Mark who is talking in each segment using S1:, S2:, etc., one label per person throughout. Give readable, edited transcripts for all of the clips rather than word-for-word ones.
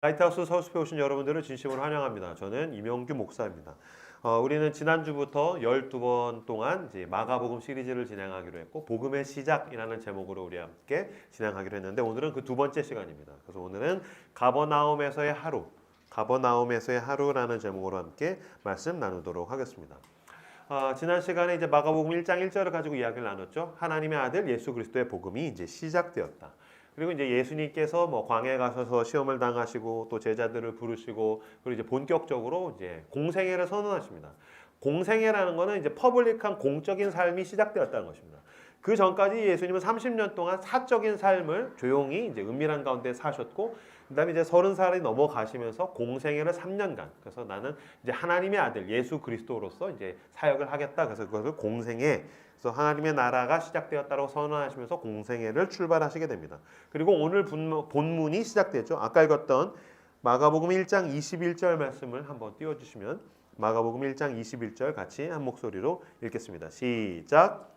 S1: 라이트하우스 서울숲에 오신 여러분들을 진심으로 환영합니다. 저는 임영규 목사입니다. 우리는 지난주부터 12번 동안 이제 마가복음 시리즈를 진행하기로 했고, 복음의 시작이라는 제목으로 우리 함께 진행하기로 했는데, 오늘은 그 두 번째 시간입니다. 그래서 오늘은 가버나움에서의 하루라는 제목으로 함께 말씀 나누도록 하겠습니다. 지난 시간에 이제 마가복음 1장 1절을 가지고 이야기를 나눴죠. 하나님의 아들 예수 그리스도의 복음이 이제 시작되었다. 그리고 이제 예수님께서 광야에 가셔서 시험을 당하시고 또 제자들을 부르시고 그리고 이제 본격적으로 이제 공생애를 선언하십니다. 공생애라는 거는 이제 퍼블릭한 공적인 삶이 시작되었다는 것입니다. 그 전까지 예수님은 30년 동안 사적인 삶을 조용히 이제 은밀한 가운데 사셨고, 그다음에 이제 30살이 넘어가시면서 공생애를 3년간, 그래서 나는 이제 하나님의 아들 예수 그리스도로서 이제 사역을 하겠다. 그래서 그것을 공생애, 그래서 하나님의 나라가 시작되었다고 선언하시면서 공생애를 출발하시게 됩니다. 그리고 오늘 본문이 시작되죠. 아까 읽었던 마가복음 1장 21절 말씀을 한번 띄워주시면, 마가복음 1장 21절 같이 한 목소리로 읽겠습니다. 시작.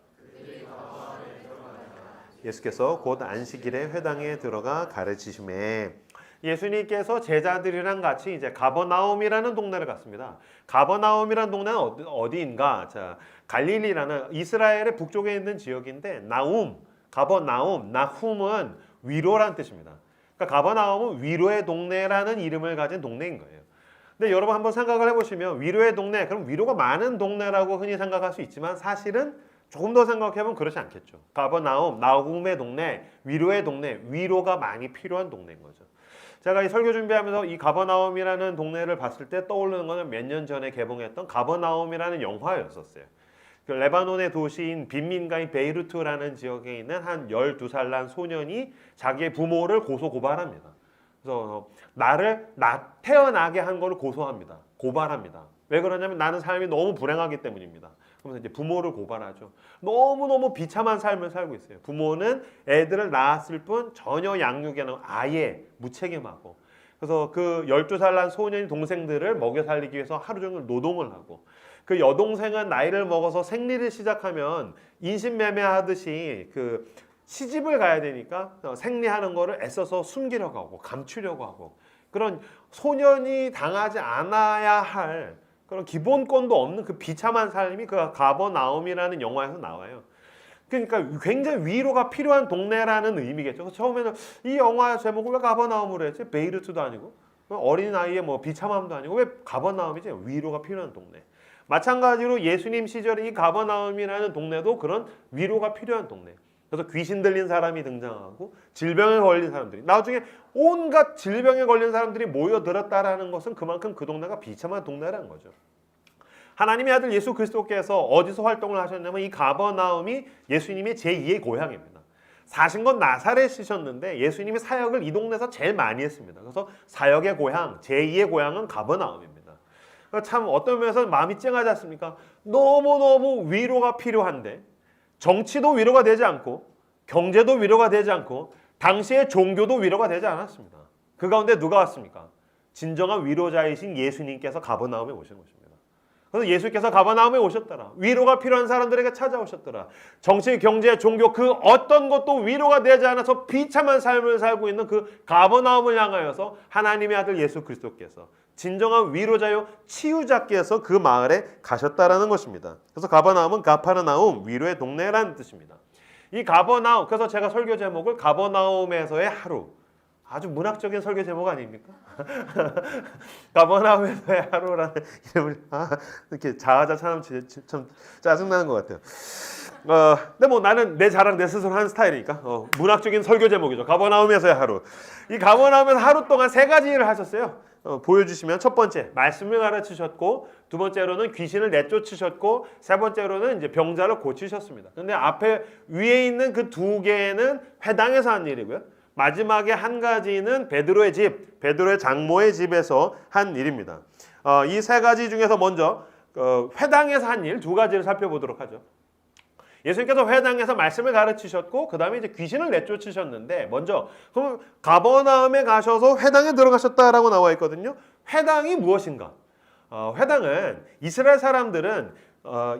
S1: 예수께서 곧 안식일에 회당에 들어가 가르치심에, 예수님께서 제자들이랑 같이 이제 가버나움이라는 동네를 갔습니다. 가버나움이라는 동네는 어디인가? 자, 갈릴리라는 이스라엘의 북쪽에 있는 지역인데, 가버나움, 나훔은 위로라는 뜻입니다. 그러니까 가버나움은 위로의 동네라는 이름을 가진 동네인 거예요. 근데 여러분 한번 생각을 해보시면, 위로의 동네, 그럼 위로가 많은 동네라고 흔히 생각할 수 있지만 사실은 조금 더 생각해보면 그렇지 않겠죠. 나훔의 동네, 위로의 동네, 위로가 많이 필요한 동네인 거죠. 제가 이 설교 준비하면서 이 가버나움이라는 동네를 봤을 때 떠오르는 것은 몇 년 전에 개봉했던 가버나움이라는 영화였었어요. 그 레바논의 도시인 빈민가인 베이루트라는 지역에 있는 한 12살 난 소년이 자기의 부모를 고발합니다. 그래서 나 태어나게 한 거를 고발합니다. 왜 그러냐면 나는 삶이 너무 불행하기 때문입니다. 그러면서 이제 부모를 고발하죠. 너무너무 비참한 삶을 살고 있어요. 부모는 애들을 낳았을 뿐 전혀 양육에는 아예 무책임하고, 그래서 그 12살 난 소년의 동생들을 먹여 살리기 위해서 하루 종일 노동을 하고, 그 여동생은 나이를 먹어서 생리를 시작하면 인신매매하듯이 그 시집을 가야 되니까 생리하는 거를 애써서 숨기려고 하고 감추려고 하고, 그런 소년이 당하지 않아야 할 그런 기본권도 없는 그 비참한 삶이 그 가버나움이라는 영화에서 나와요. 그러니까 굉장히 위로가 필요한 동네라는 의미겠죠. 그래서 처음에는 이 영화 제목을 왜 가버나움으로 했지? 베이루트도 아니고 어린 아이의 비참함도 아니고 왜 가버나움이지? 위로가 필요한 동네. 마찬가지로 예수님 시절에 이 가버나움이라는 동네도 그런 위로가 필요한 동네. 그래서 귀신 들린 사람이 등장하고 질병에 걸린 사람들이, 나중에 온갖 질병에 걸린 사람들이 모여들었다라는 것은 그만큼 그 동네가 비참한 동네라는 거죠. 하나님의 아들 예수 그리스도께서 어디서 활동을 하셨냐면 이 가버나움이 예수님의 제2의 고향입니다. 사신 건 나사렛이셨는데 예수님이 사역을 이 동네에서 제일 많이 했습니다. 그래서 사역의 고향, 제2의 고향은 가버나움입니다. 참 어떤 면에서 마음이 찡하지 않습니까? 너무너무 위로가 필요한데 정치도 위로가 되지 않고 경제도 위로가 되지 않고 당시의 종교도 위로가 되지 않았습니다. 그 가운데 누가 왔습니까? 진정한 위로자이신 예수님께서 가버나움에 오신 것입니다. 그래서 예수께서 가버나움에 오셨더라. 위로가 필요한 사람들에게 찾아오셨더라. 정치, 경제, 종교 그 어떤 것도 위로가 되지 않아서 비참한 삶을 살고 있는 그 가버나움을 향하여서 하나님의 아들 예수 그리스도께서 진정한 위로자요 치유자께서 그 마을에 가셨다라는 것입니다. 그래서 가버나움은 가파르나움, 위로의 동네라는 뜻입니다. 이 가버나움, 그래서 제가 설교 제목을 가버나움에서의 하루, 아주 문학적인 설교 제목 아닙니까? 가버나움에서의 하루라는 이름을 이렇게 자아자찬하면 참 짜증나는 것 같아요. 근데 나는 내 자랑 내 스스로 하는 스타일이니까 문학적인 설교 제목이죠. 가버나움에서의 하루. 이 가버나움에서 하루 동안 3가지 일을 하셨어요. 보여주시면, 첫 번째 말씀을 가르치셨고, 두 번째로는 귀신을 내쫓으셨고, 세 번째로는 이제 병자를 고치셨습니다. 근데 위에 있는 그 2개는 회당에서 한 일이고요. 마지막에 한 가지는 베드로의 장모의 집에서 한 일입니다. 이 3가지 중에서 먼저 회당에서 한 일 2가지를 살펴보도록 하죠. 예수님께서 회당에서 말씀을 가르치셨고, 그 다음에 이제 귀신을 내쫓으셨는데, 먼저 그럼 가버나움에 가셔서 회당에 들어가셨다라고 나와 있거든요. 회당이 무엇인가? 회당은 이스라엘 사람들은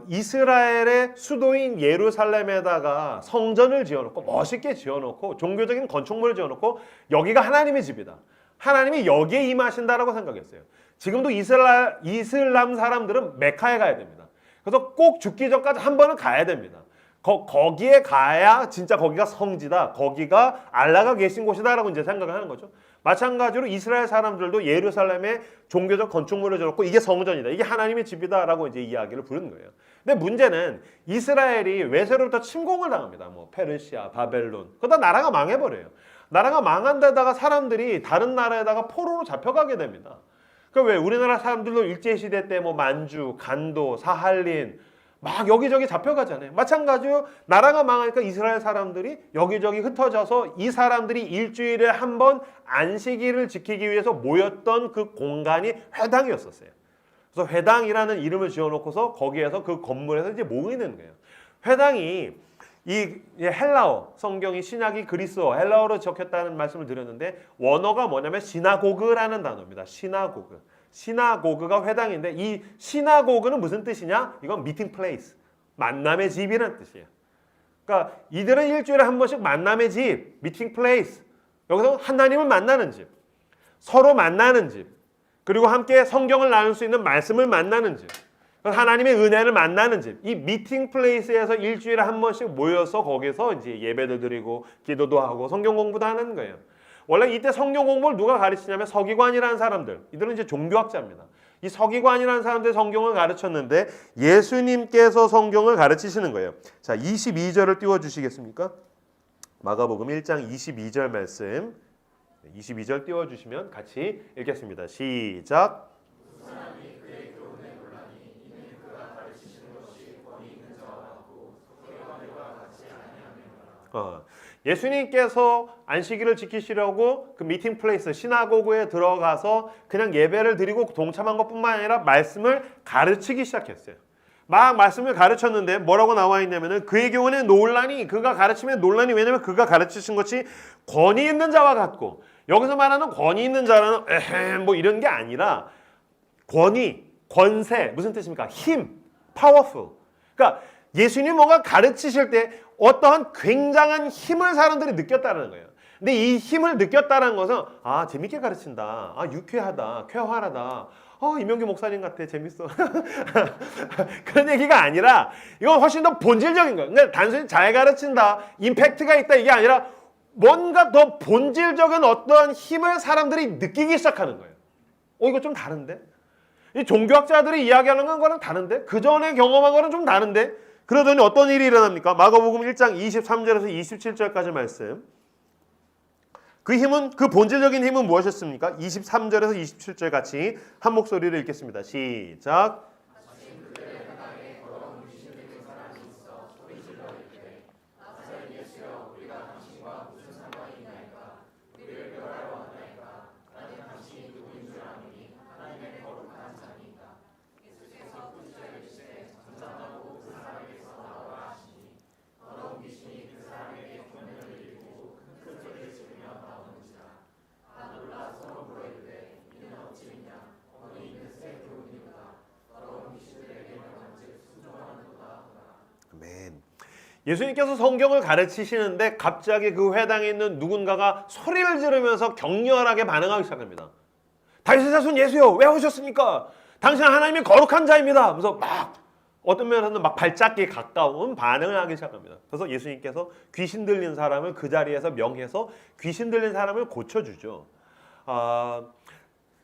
S1: 이스라엘의 수도인 예루살렘에다가 성전을 지어놓고 멋있게 지어놓고 종교적인 건축물을 지어놓고 여기가 하나님의 집이다, 하나님이 여기에 임하신다라고 생각했어요. 지금도 이슬람 사람들은 메카에 가야 됩니다. 그래서 꼭 죽기 전까지 한 번은 가야 됩니다. 거기에 가야 진짜 거기가 성지다. 거기가 알라가 계신 곳이다라고 이제 생각을 하는 거죠. 마찬가지로 이스라엘 사람들도 예루살렘에 종교적 건축물을 지었고 이게 성전이다. 이게 하나님의 집이다라고 이제 이야기를 부르는 거예요. 근데 문제는 이스라엘이 외세로부터 침공을 당합니다. 뭐 페르시아, 바벨론. 그러다 나라가 망해버려요. 나라가 망한 데다가 사람들이 다른 나라에다가 포로로 잡혀가게 됩니다. 왜 우리나라 사람들도 일제시대 때 뭐 만주, 간도, 사할린 막 여기저기 잡혀가잖아요. 마찬가지로 나라가 망하니까 이스라엘 사람들이 여기저기 흩어져서 이 사람들이 일주일에 한 번 안식일을 지키기 위해서 모였던 그 공간이 회당이었었어요. 그래서 회당이라는 이름을 지어놓고서 거기에서 그 건물에서 이제 모이는 거예요. 회당이 이 헬라어, 성경이 신약이 그리스어, 헬라어로 적혔다는 말씀을 드렸는데 원어가 뭐냐면 시나고그라는 단어입니다. 시나고그. 시나고그가 회당인데 이 시나고그는 무슨 뜻이냐? 이건 미팅 플레이스, 만남의 집이라는 뜻이에요. 그러니까 이들은 일주일에 한 번씩 만남의 집, 미팅 플레이스. 여기서 하나님을 만나는 집, 서로 만나는 집, 그리고 함께 성경을 나눌 수 있는 말씀을 만나는 집, 하나님의 은혜를 만나는 집. 이 미팅 플레이스에서 일주일에 한 번씩 모여서 거기서 이제 예배도 드리고 기도도 하고 성경 공부도 하는 거예요. 원래 이때 성경 공부를 누가 가르치냐면 서기관이라는 사람들. 이들은 이제 종교학자입니다. 이 서기관이라는 사람들이 성경을 가르쳤는데 예수님께서 성경을 가르치시는 거예요. 자, 22절을 띄워 주시겠습니까? 마가복음 1장 22절 말씀. 22절 띄워 주시면 같이 읽겠습니다. 시작. 예수님께서 안식일을 지키시려고 그 미팅 플레이스 시나고그에 들어가서 그냥 예배를 드리고 동참한 것뿐만 아니라 말씀을 가르치기 시작했어요. 막 말씀을 가르쳤는데 뭐라고 나와 있냐면은 그의 경우는 논란이, 그가 가르치면 논란이, 왜냐면 그가 가르치신 것이 권위 있는 자와 같고, 여기서 말하는 권위 있는 자라는 에헴 뭐 이런 게 아니라 권위, 권세, 무슨 뜻입니까? 힘, powerful. 그러니까 예수님 뭔가 가르치실 때 어떠한 굉장한 힘을 사람들이 느꼈다는 거예요. 근데 이 힘을 느꼈다는 것은 아 재밌게 가르친다, 아 유쾌하다, 쾌활하다, 이명규 목사님 같아, 재밌어. 그런 얘기가 아니라 이건 훨씬 더 본질적인 거예요. 그러니까 단순히 잘 가르친다, 임팩트가 있다 이게 아니라 뭔가 더 본질적인 어떠한 힘을 사람들이 느끼기 시작하는 거예요. 이거 좀 다른데? 이 종교학자들이 이야기하는 거랑 다른데? 그 전에 경험한 거랑 좀 다른데? 그러더니 어떤 일이 일어납니까? 마가복음 1장 23절에서 27절까지 말씀. 그 힘은, 그 본질적인 힘은 무엇이었습니까? 23절에서 27절 같이 한 목소리로 읽겠습니다. 시작. 예수님께서 성경을 가르치시는데 갑자기 그 회당에 있는 누군가가 소리를 지르면서 격렬하게 반응하기 시작합니다. 다윗의 자손 예수여, 왜 오셨습니까? 당신은 하나님의 거룩한 자입니다. 그래서 막 어떤 면에서는 막 발작기에 가까운 반응을 하기 시작합니다. 그래서 예수님께서 귀신 들린 사람을 그 자리에서 명해서 귀신 들린 사람을 고쳐주죠.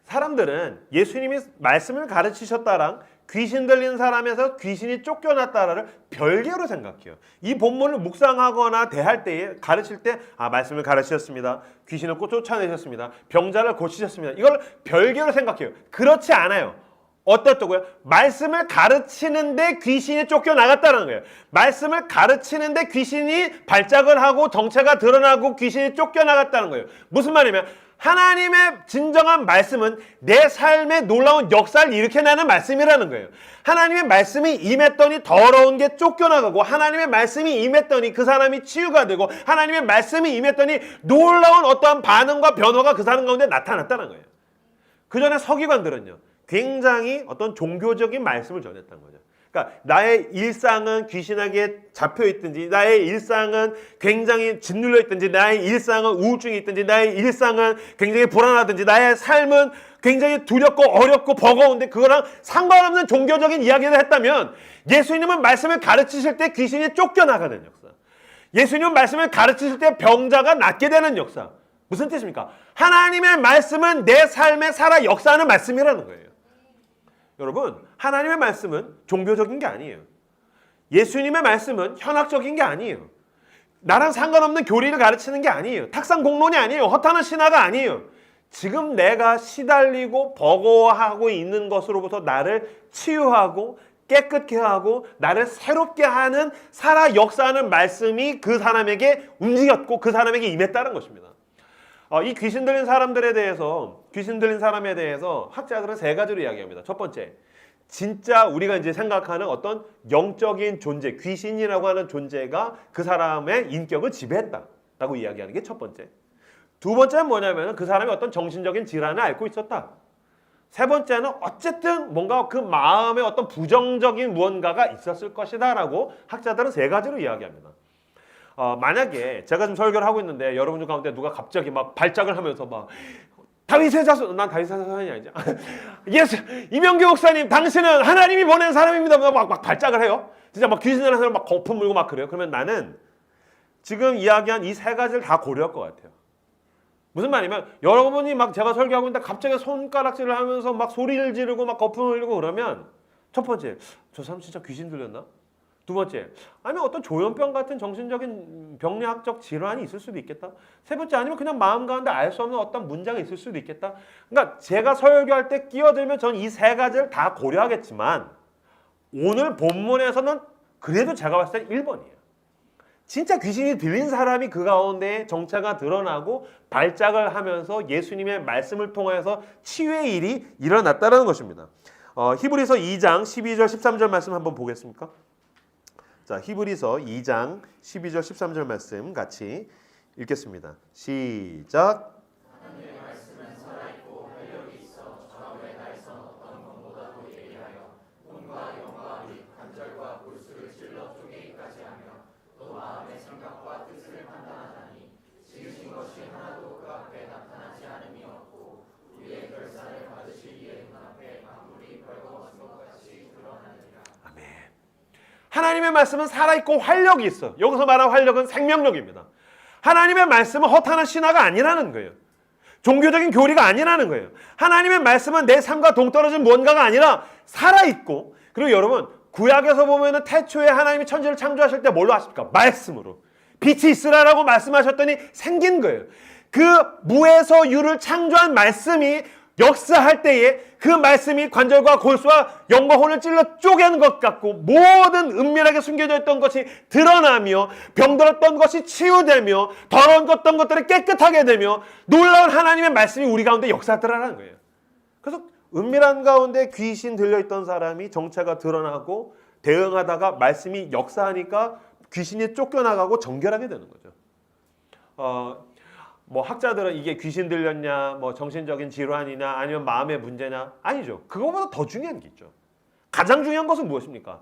S1: 사람들은 예수님이 말씀을 가르치셨다랑 귀신 들린 사람에서 귀신이 쫓겨났다를 별개로 생각해요. 이 본문을 묵상하거나 대할 때에, 가르칠 때 말씀을 가르치셨습니다, 귀신을 쫓아내셨습니다, 병자를 고치셨습니다, 이걸 별개로 생각해요. 그렇지 않아요. 어떻다고요? 말씀을 가르치는데 귀신이 쫓겨나갔다는 거예요. 말씀을 가르치는데 귀신이 발작을 하고 정체가 드러나고 귀신이 쫓겨나갔다는 거예요. 무슨 말이냐면 하나님의 진정한 말씀은 내 삶에 놀라운 역사를 일으켜내는 말씀이라는 거예요. 하나님의 말씀이 임했더니 더러운 게 쫓겨나가고, 하나님의 말씀이 임했더니 그 사람이 치유가 되고, 하나님의 말씀이 임했더니 놀라운 어떠한 반응과 변화가 그 사람 가운데 나타났다는 거예요. 그 전에 서기관들은요, 굉장히 어떤 종교적인 말씀을 전했던 거죠. 그러니까 나의 일상은 귀신에게 잡혀 있든지, 나의 일상은 굉장히 짓눌려 있든지, 나의 일상은 우울증이 있든지, 나의 일상은 굉장히 불안하든지, 나의 삶은 굉장히 두렵고 어렵고 버거운데 그거랑 상관없는 종교적인 이야기를 했다면 예수님은 말씀을 가르치실 때 귀신이 쫓겨나가는 역사. 예수님은 말씀을 가르치실 때 병자가 낫게 되는 역사. 무슨 뜻입니까? 하나님의 말씀은 내 삶에 살아 역사하는 말씀이라는 거예요. 여러분, 하나님의 말씀은 종교적인 게 아니에요. 예수님의 말씀은 현학적인 게 아니에요. 나랑 상관없는 교리를 가르치는 게 아니에요. 탁상 공론이 아니에요. 허탄한 신화가 아니에요. 지금 내가 시달리고 버거워하고 있는 것으로부터 나를 치유하고 깨끗게 하고 나를 새롭게 하는 살아 역사하는 말씀이 그 사람에게 움직였고 그 사람에게 임했다는 것입니다. 이 귀신 들린 사람들에 대해서, 귀신 들린 사람에 대해서 학자들은 세 가지로 이야기합니다. 첫 번째, 진짜 우리가 이제 생각하는 어떤 영적인 존재, 귀신이라고 하는 존재가 그 사람의 인격을 지배했다라고 이야기하는 게 첫 번째. 두 번째는 뭐냐면 그 사람이 어떤 정신적인 질환을 앓고 있었다. 세 번째는 어쨌든 뭔가 그 마음에 어떤 부정적인 무언가가 있었을 것이다라고 학자들은 세 가지로 이야기합니다. 만약에 제가 지금 설교를 하고 있는데 여러분들 가운데 누가 갑자기 막 발작을 하면서 막 다윗의 자손, 난 다윗의 자손이 아니죠. 예수, 이명규 목사님, 당신은 하나님이 보낸 사람입니다. 막 발작을 해요. 진짜 막 귀신 들린 사람 막 거품 물고 막 그래요. 그러면 나는 지금 이야기한 이 세 가지를 다 고려할 것 같아요. 무슨 말이냐면 여러분이 막 제가 설교하고 있는데 갑자기 손가락질을 하면서 막 소리를 지르고 막 거품을 흘리고 그러면 첫 번째, 저 사람 진짜 귀신 들렸나? 두 번째, 아니면 어떤 조현병 같은 정신적인 병리학적 질환이 있을 수도 있겠다. 세 번째, 아니면 그냥 마음 가운데 알 수 없는 어떤 문제가 있을 수도 있겠다. 그러니까 제가 설교할 때 끼어들면 저는 이 세 가지를 다 고려하겠지만 오늘 본문에서는 그래도 제가 봤을 때 1번이에요. 진짜 귀신이 들린 사람이 그 가운데 정체가 드러나고 발작을 하면서 예수님의 말씀을 통해서 치유의 일이 일어났다는 것입니다. 히브리서 2장 12절 13절 말씀 한번 보겠습니까? 자, 히브리서 2장 12절 13절 말씀 같이 읽겠습니다. 시작.
S2: 하나님의 말씀은 살아있고 활력이 있어 저ram에 다해서 어떤 검보다도 예리하여 몸과 영과 및 관절과 골수를 찔러 쪼개기까지 하며 또 마음의 생각과 뜻을 판단하다니 지으신 것이 하나도 그 앞에 나타나지 않음이 없고 우리의 결산을 받으실 이의 눈앞에 만물이 벌거벗은 것 같이 드러나느니라.
S1: 아멘. 하나님의 말씀은 살아있고 활력이 있어. 여기서 말하는 활력은 생명력입니다. 하나님의 말씀은 허탄한 신화가 아니라는 거예요. 종교적인 교리가 아니라는 거예요. 하나님의 말씀은 내 삶과 동떨어진 무언가가 아니라 살아있고, 그리고 여러분 구약에서 보면은 태초에 하나님이 천지를 창조하실 때 뭘로 하십니까? 말씀으로. 빛이 있으라라고 말씀하셨더니 생긴 거예요. 그 무에서 유를 창조한 말씀이 역사할 때에 그 말씀이 관절과 골수와 영과 혼을 찔러 쪼개는 것 같고 모든 은밀하게 숨겨져 있던 것이 드러나며 병들었던 것이 치유되며 더러운 것들이 깨끗하게 되며 놀라운 하나님의 말씀이 우리 가운데 역사하더라는 거예요. 그래서 은밀한 가운데 귀신 들려있던 사람이 정체가 드러나고 대응하다가 말씀이 역사하니까 귀신이 쫓겨나가고 정결하게 되는 거죠. 뭐 학자들은 이게 귀신 들렸냐, 뭐 정신적인 질환이냐, 아니면 마음의 문제냐? 아니죠. 그거보다 더 중요한 게 있죠. 가장 중요한 것은 무엇입니까?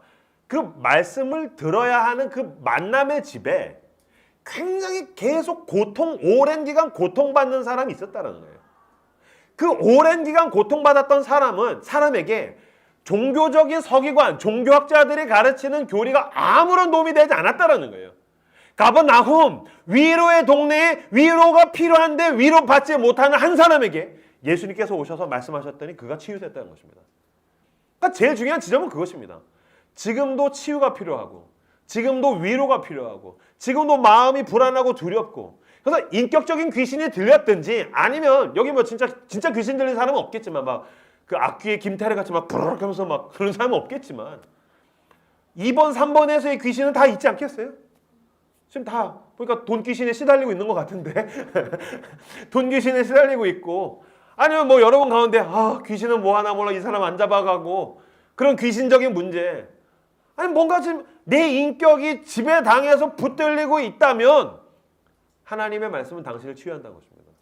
S1: 그 말씀을 들어야 하는 그 만남의 집에 굉장히 계속 오랜 기간 고통받는 사람이 있었다는 거예요. 그 오랜 기간 고통받았던 사람에게 종교적인 서기관, 종교학자들이 가르치는 교리가 아무런 도움이 되지 않았다는 거예요. 가버나움, 위로의 동네에 위로가 필요한데 위로받지 못하는 한 사람에게 예수님께서 오셔서 말씀하셨더니 그가 치유됐다는 것입니다. 그러니까 제일 중요한 지점은 그것입니다. 지금도 치유가 필요하고, 지금도 위로가 필요하고, 지금도 마음이 불안하고 두렵고, 그래서 인격적인 귀신이 들렸든지 아니면 여기 뭐 진짜 귀신 들린 사람은 없겠지만 막 그 악귀의 김태래 같이 막 부르륵 하면서 막 그런 사람은 없겠지만 2번, 3번에서의 귀신은 다 있지 않겠어요? 지금 다 보니까 돈 귀신에 시달리고 있는 것 같은데 돈 귀신에 시달리고 있고, 아니면 뭐 여러분 가운데 귀신은 뭐 하나 몰라 이 사람 안 잡아가고 그런 귀신적인 문제, 아니 뭔가 지금 내 인격이 지배당해서 붙들리고 있다면 하나님의 말씀은 당신을 치유한다는 것입니다.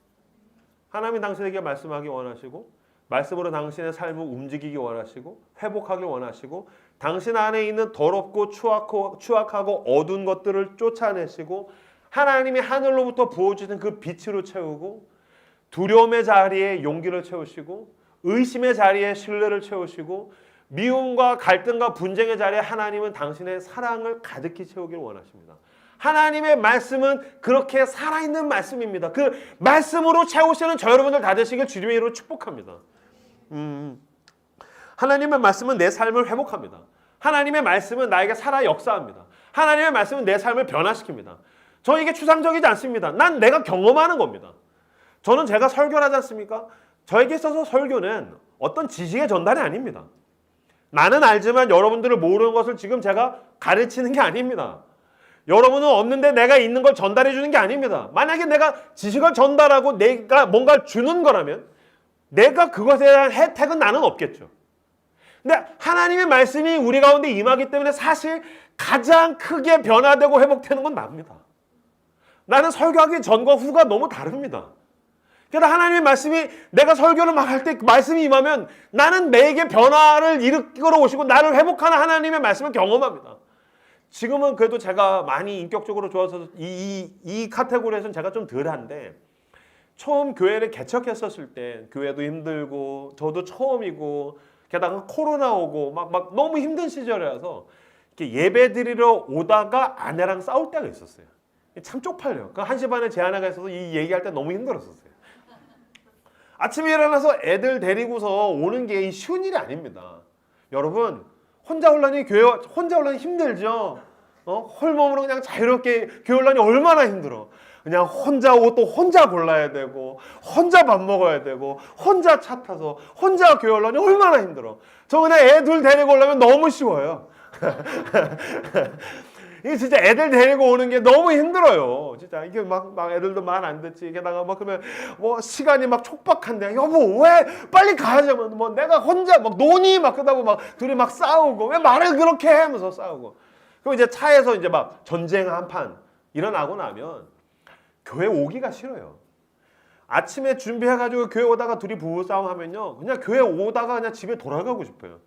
S1: 하나님이 당신에게 말씀하기 원하시고 말씀으로 당신의 삶을 움직이기 원하시고 회복하기 원하시고 당신 안에 있는 더럽고 추악하고 어두운 것들을 쫓아내시고 하나님이 하늘로부터 부어주신 그 빛으로 채우고 두려움의 자리에 용기를 채우시고 의심의 자리에 신뢰를 채우시고 미움과 갈등과 분쟁의 자리에 하나님은 당신의 사랑을 가득히 채우기를 원하십니다. 하나님의 말씀은 그렇게 살아있는 말씀입니다. 그 말씀으로 채우시는 저 여러분들 다 되시길 주님의 이름으로 축복합니다. 하나님의 말씀은 내 삶을 회복합니다. 하나님의 말씀은 나에게 살아 역사합니다. 하나님의 말씀은 내 삶을 변화시킵니다. 저는 이게 추상적이지 않습니다. 난 내가 경험하는 겁니다. 저는 제가 설교를 하지 않습니까? 저에게 있어서 설교는 어떤 지식의 전달이 아닙니다. 나는 알지만 여러분들을 모르는 것을 지금 제가 가르치는 게 아닙니다. 여러분은 없는데 내가 있는 걸 전달해 주는 게 아닙니다. 만약에 내가 지식을 전달하고 내가 뭔가를 주는 거라면 내가 그것에 대한 혜택은 나는 없겠죠. 근데 하나님의 말씀이 우리 가운데 임하기 때문에 사실 가장 크게 변화되고 회복되는 건 납니다. 나는 설교하기 전과 후가 너무 다릅니다. 그러니까 하나님의 말씀이 내가 설교를 막 할 때 말씀이 임하면 나는 내게 변화를 이끌어 오시고 나를 회복하는 하나님의 말씀을 경험합니다. 지금은 그래도 제가 많이 인격적으로 좋아서 이 카테고리에서는 제가 좀 덜한데 처음 교회를 개척했었을 때 교회도 힘들고 저도 처음이고 게다가 코로나 오고 막 너무 힘든 시절이라서 이렇게 예배 드리러 오다가 아내랑 싸울 때가 있었어요. 참 쪽팔려요. 1시 반에 제 아내가 있어서 이 얘기할 때 너무 힘들었었어요. 아침에 일어나서 애들 데리고서 오는 게 쉬운 일이 아닙니다. 여러분 혼자 올라니 힘들죠. 홀몸으로 그냥 자유롭게 교회 올라니 얼마나 힘들어. 그냥 혼자 옷도 혼자 골라야 되고 혼자 밥 먹어야 되고 혼자 차 타서 혼자 교회 올라니 얼마나 힘들어. 저 그냥 애 둘 데리고 오려면 너무 쉬워요. 이게 진짜 애들 데리고 오는 게 너무 힘들어요. 진짜 이게 막 애들도 말 안 듣지. 게다가 막 그러면 뭐 시간이 막 촉박한데 여보 왜 빨리 가자면 뭐 내가 혼자 막 논이 막 그러다고 막 둘이 막 싸우고 왜 말을 그렇게 해 하면서 싸우고. 그럼 이제 차에서 이제 막 전쟁 한판 일어나고 나면 교회 오기가 싫어요. 아침에 준비해가지고 교회 오다가 둘이 부부싸움 하면요. 그냥 교회 오다가 그냥 집에 돌아가고 싶어요.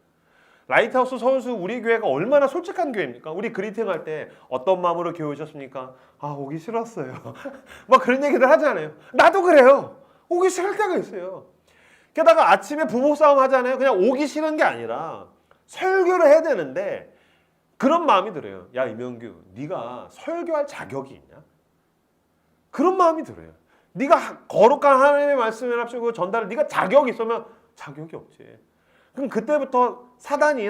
S1: 라이트하우스 서울수 우리 교회가 얼마나 솔직한 교회입니까? 우리 그리팅 할 때 어떤 마음으로 교회 오셨습니까? 아 오기 싫었어요. 막 그런 얘기들 하잖아요. 나도 그래요. 오기 싫을 때가 있어요. 게다가 아침에 부부싸움 하잖아요. 그냥 오기 싫은 게 아니라 설교를 해야 되는데 그런 마음이 들어요. 야 이명규 네가 설교할 자격이 있냐? 그런 마음이 들어요. 네가 거룩한 하나님의 말씀을 합치고 전달을 네가 자격이 있으면 자격이 없지. 그럼 그때부터 사탄이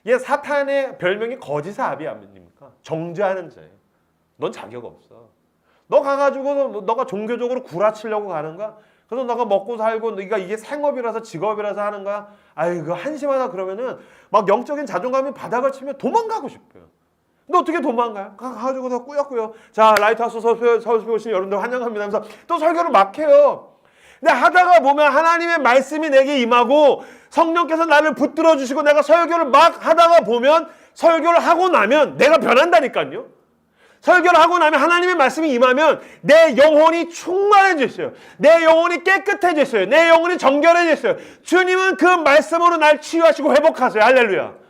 S1: 얘 사탄의 별명이 거짓의 아비 아닙니까? 정죄하는 자예요. 넌 자격 없어. 너 가가지고 너가 종교적으로 구라치려고 가는 거야? 그래서 너가 먹고 살고 네가 이게 생업이라서 직업이라서 하는 거야? 아이고 한심하다 그러면은 막 영적인 자존감이 바닥을 치면 도망가고 싶어요. 근데 어떻게 도망가요? 가가지고 더 꾸역꾸역 자 라이트하우스 서울숲에 오신 여러분들 환영합니다 하면서 또 설교를 막 해요. 근데 하다가 보면 하나님의 말씀이 내게 임하고 성령께서 나를 붙들어 주시고 내가 설교를 막 하다가 보면 설교를 하고 나면 내가 변한다니까요. 설교를 하고 나면 하나님의 말씀이 임하면 내 영혼이 충만해졌어요. 내 영혼이 깨끗해졌어요. 내 영혼이 정결해졌어요. 주님은 그 말씀으로 날 치유하시고 회복하세요. 할렐루야.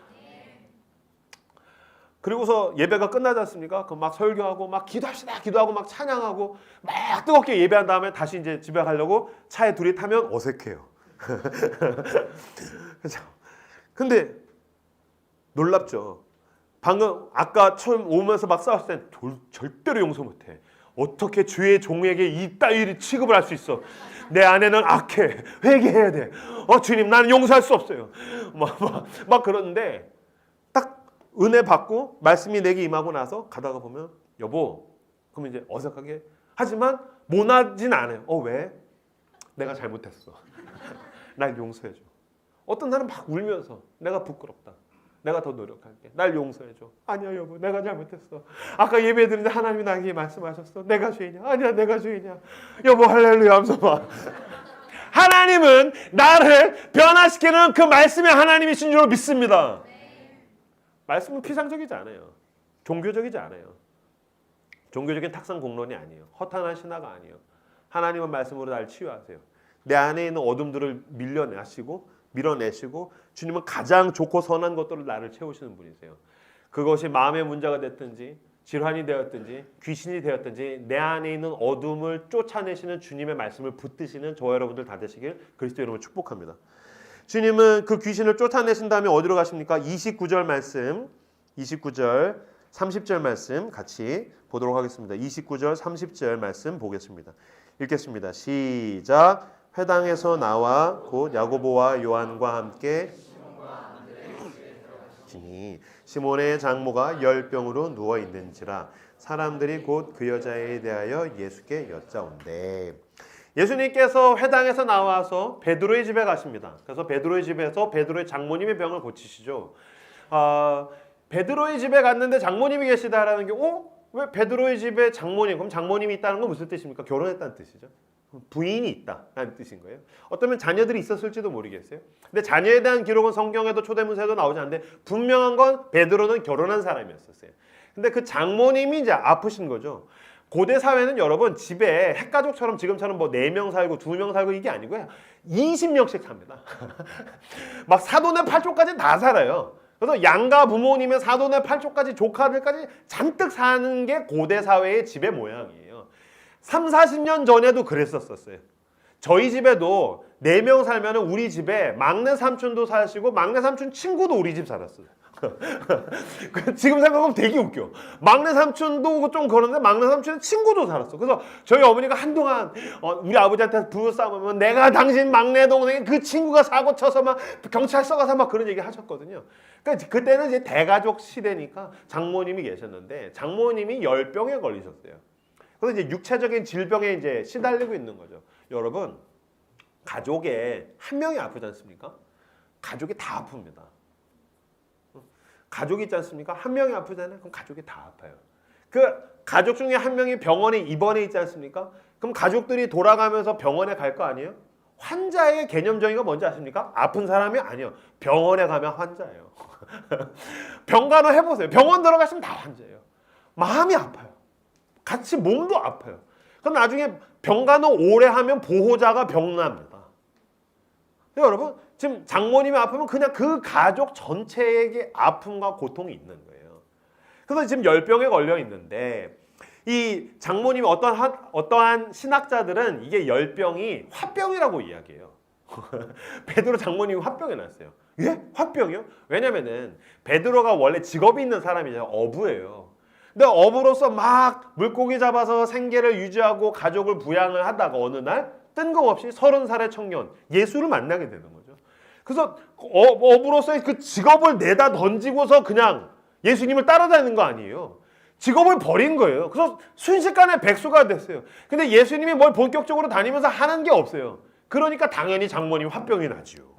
S1: 그리고서 예배가 끝나지 않습니까? 그럼 막 설교하고 막 기도합시다 기도하고 막 찬양하고 막 뜨겁게 예배한 다음에 다시 이제 집에 가려고 차에 둘이 타면 어색해요. 그렇죠? 근데 놀랍죠. 방금 아까 처음 오면서 막 싸웠을 땐 절대로 용서 못해. 어떻게 주의 종에게 이따위 취급을 할 수 있어? 내 아내는 악해. 회개해야 돼. 주님 나는 용서할 수 없어요. 막 그러는데 딱 은혜 받고 말씀이 내게 임하고 나서 가다가 보면 여보 그러면 이제 어색하게 하지만 모나진 않아요. 왜? 내가 잘못했어. 날 용서해줘. 어떤 날은 막 울면서 내가 부끄럽다. 내가 더 노력할게. 날 용서해줘. 아니야 여보 내가 잘못했어. 아까 예배 드리는데 하나님이 나에게 말씀하셨어. 내가 죄인이야. 아니야 내가 죄인이야. 여보 할렐루야 하면서 막 하나님은 나를 변화시키는 그 말씀이 하나님이신 줄 믿습니다. 말씀은 피상적이지 않아요. 종교적이지 않아요. 종교적인 탁상 공론이 아니에요. 허탄한 신화가 아니에요. 하나님은 말씀으로 날 치유하세요. 내 안에 있는 어둠들을 밀어내시고 주님은 가장 좋고 선한 것들을 나를 채우시는 분이세요. 그것이 마음의 문제가 됐든지 질환이 되었든지 귀신이 되었든지 내 안에 있는 어둠을 쫓아내시는 주님의 말씀을 붙드시는 저와 여러분들 다 되시길 그리스도 이름으로 축복합니다. 주님은 그 귀신을 쫓아내신 다음에 어디로 가십니까? 29절 말씀, 29절 30절 말씀 같이 보도록 하겠습니다. 29절 30절 말씀 보겠습니다. 읽겠습니다. 시작. 회당에서 나와 곧 야고보와 요한과 함께 시몬의 장모가 열병으로 누워 있는지라 사람들이 곧 그 여자에 대하여 예수께 여짜온대. 예수님께서 회당에서 나와서 베드로의 집에 가십니다. 그래서 베드로의 집에서 베드로의 장모님의 병을 고치시죠. 베드로의 집에 갔는데 장모님이 계시다라는 게 왜 베드로의 집에 장모님? 그럼 장모님이 있다는 건 무슨 뜻입니까? 결혼했다는 뜻이죠. 부인이 있다라는 뜻인 거예요. 어쩌면 자녀들이 있었을지도 모르겠어요. 근데 자녀에 대한 기록은 성경에도 초대문서에도 나오지 않는데 분명한 건 베드로는 결혼한 사람이었었어요. 근데 그 장모님이 이제 아프신 거죠. 고대 사회는 여러분 집에 핵가족처럼 지금처럼 뭐 4명 살고 2명 살고 이게 아니고요. 20명씩 삽니다. 막 사돈의 8족까지 다 살아요. 그래서 양가 부모님의 사돈의 8족까지 조카들까지 잔뜩 사는 게 고대 사회의 집의 모양이에요. 3, 40년 전에도 그랬었어요. 저희 집에도 4명 살면 우리 집에 막내 삼촌도 사시고 막내 삼촌 친구도 우리 집 살았어요. 지금 생각하면 되게 웃겨. 막내 삼촌도 좀 그런데 막내 삼촌의 친구도 살았어. 그래서 저희 어머니가 한동안 우리 아버지한테 부부싸움하면 내가 당신 막내 동생의 그 친구가 사고 쳐서 막 경찰서 가서 막 그런 얘기 하셨거든요. 그러니까 그때는 이제 대가족 시대니까 장모님이 계셨는데 장모님이 열병에 걸리셨어요. 그래서 이제 육체적인 질병에 이제 시달리고 있는 거죠. 여러분, 가족에 한 명이 아프지 않습니까? 가족이 다 아픕니다. 가족이 있지 않습니까? 한 명이 아프잖아요. 그럼 가족이 다 아파요. 그 가족 중에 한 명이 병원에 입원해 있지 않습니까? 그럼 가족들이 돌아가면서 병원에 갈 거 아니에요? 환자의 개념 정의가 뭔지 아십니까? 아픈 사람이 아니에요. 병원에 가면 환자예요. 병간호 해보세요. 병원 들어가시면 다 환자예요. 마음이 아파요. 같이 몸도 아파요. 그럼 나중에 병간호 오래 하면 보호자가 병납니다. 여러분, 지금 장모님이 아프면 그냥 그 가족 전체에게 아픔과 고통이 있는 거예요. 그래서 지금 열병에 걸려 있는데 이 장모님이 어떠한 신학자들은 이게 열병이 화병이라고 이야기해요. 베드로 장모님이 화병에 났어요. 예? 화병이요? 왜냐면은 베드로가 원래 직업이 있는 사람이잖아요. 어부예요. 근데 어부로서 막 물고기 잡아서 생계를 유지하고 가족을 부양을 하다가 어느 날 뜬금없이 30살의 청년 예수를 만나게 되는 거죠. 그래서 어부로서의 그 직업을 내다 던지고서 그냥 예수님을 따라다니는 거 아니에요. 직업을 버린 거예요. 그래서 순식간에 백수가 됐어요. 근데 예수님이 뭘 본격적으로 다니면서 하는 게 없어요. 그러니까 당연히 장모님이 화병이 나죠.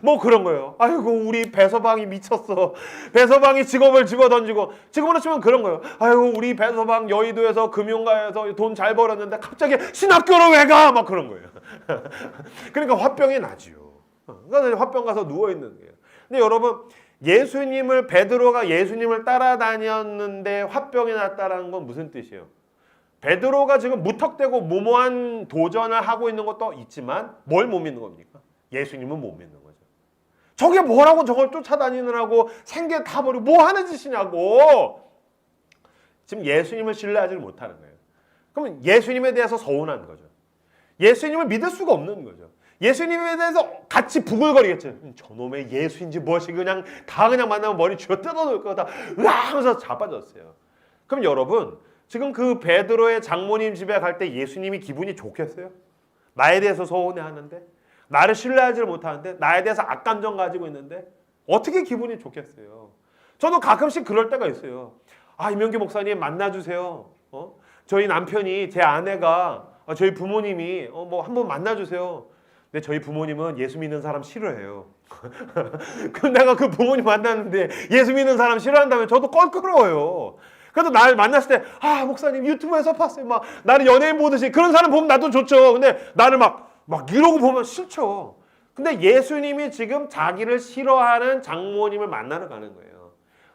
S1: 뭐 그런 거예요. 아이고 우리 배서방이 미쳤어. 배서방이 직업을 집어던지고 지금으로 치면 그런 거예요. 아이고 우리 배서방 여의도에서 금융가에서 돈 잘 벌었는데 갑자기 신학교로 왜 가? 막 그런 거예요. 그러니까 화병이 나지요. 그러니까 화병 가서 누워 있는 거예요. 근데 여러분 베드로가 예수님을 따라다녔는데 화병이 났다라는 건 무슨 뜻이에요? 베드로가 지금 무턱대고 무모한 도전을 하고 있는 것도 있지만 뭘 못 믿는 겁니까? 예수님은 못 믿는 거죠. 저게 뭐라고 저걸 쫓아다니느라고 생계 다 버리고 뭐 하는 짓이냐고. 지금 예수님을 신뢰하지 못하는 거예요. 그러면 예수님에 대해서 서운한 거죠. 예수님을 믿을 수가 없는 거죠. 예수님에 대해서 같이 부글거리겠죠. 저놈의 예수인지 무엇이 그냥 만나면 머리 쥐어 뜯어놓을 거다. 으아 하면서 자빠졌어요. 그럼 여러분 지금 그 베드로의 장모님 집에 갈 때 예수님이 기분이 좋겠어요? 나에 대해서 서운해하는데 나를 신뢰하지 못하는데 나에 대해서 악감정 가지고 있는데 어떻게 기분이 좋겠어요? 저도 가끔씩 그럴 때가 있어요. 이명기 목사님 만나주세요. 저희 남편이 제 아내가 저희 부모님이 뭐 한번 만나주세요. 근데 저희 부모님은 예수 믿는 사람 싫어해요. 그럼 내가 그 부모님 만났는데 예수 믿는 사람 싫어한다면 저도 껄끄러워요. 그래도 날 만났을 때 목사님 유튜브에서 봤어요. 막 나를 연예인 보듯이 그런 사람 보면 나도 좋죠. 근데 나를 막 이러고 보면 싫죠. 근데 예수님이 지금 자기를 싫어하는 장모님을 만나러 가는 거예요.